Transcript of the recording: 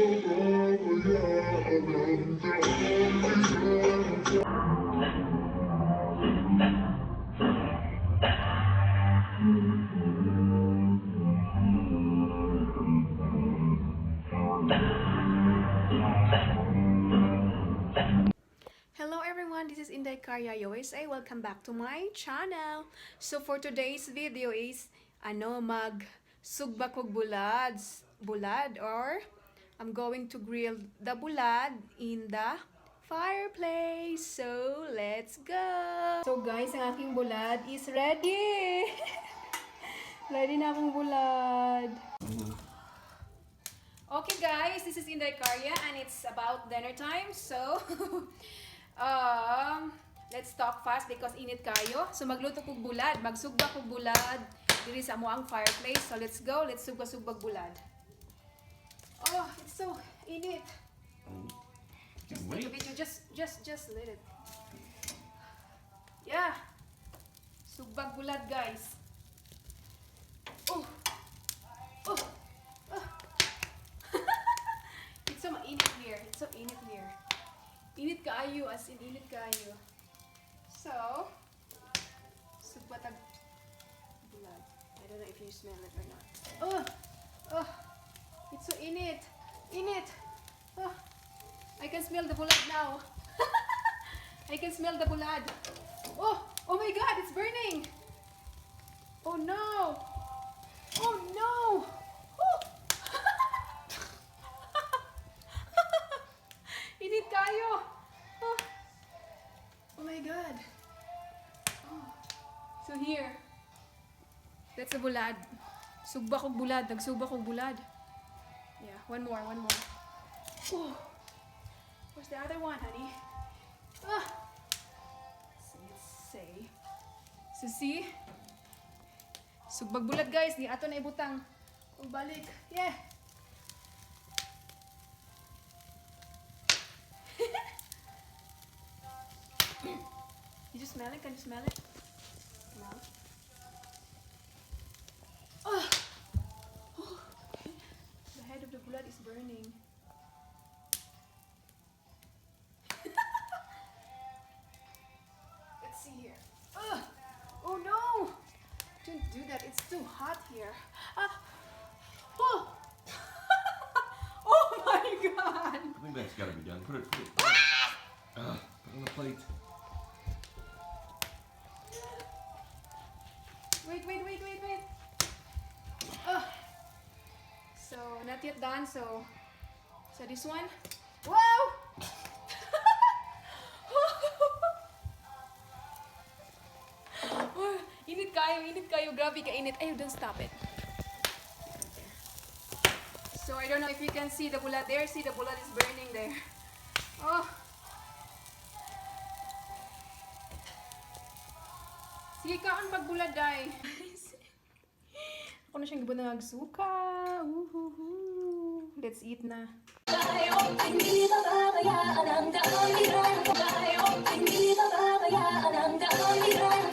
Hello everyone, this is Inday Caryah USA. Welcome back to my channel. So for today's video is SUGBA kog bulad, or I'm going to grill the bulad in the fireplace. So let's go. So guys, ang aking bulad is ready. Ready na akong bulad. Okay guys, this is Inday Caryah and it's about dinner time. So let's talk fast because init kayo. So magluto kog bulad, magsugba kog bulad diri sa amo ang fireplace. So let's go, let's sugba bulad. Oh, it's so init. Just take a video, just let it. Yeah. Sugbag bulad guys. Oh. Oh. It's so init here. It's so init here. Init kaayo, as in init kaayo. So, sugbatag bulad. I don't know if you smell it or not. Oh, oh, it's so init. Init. Oh, I can smell the bulad now. I can smell the bulad. Oh, oh my God, it's burning. Oh no. Oh no. Init kayo. Oh. Oh my God. Oh. So here. That's the bulad. Sugba kog bulad. Nagsugba kog bulad. Yeah, one more. Oh. Where's the other one, honey? Ah. Let's say. So see? Sugbag bulad guys. Di ato na ibutang. Kung balik. Yeah. Did you smell it? Can you smell it? No. Oh. Oh. The head of the bulad is burning. Let's see here. Oh no! Don't do that. It's too hot here. Oh! Oh my God! I think that's gotta be done. Put it on the plate. Wait. So, not yet done. So this one. Wow! Init kayo. Grabe ka init. Ay, don't stop it. So, I don't know if you can see the bulad there. See, the bulad is burning there. Oh. Sige kaon pagbulad day. Ako na siyang gibon na nagsuka. Let's eat na. Hindi bababaya ang daan.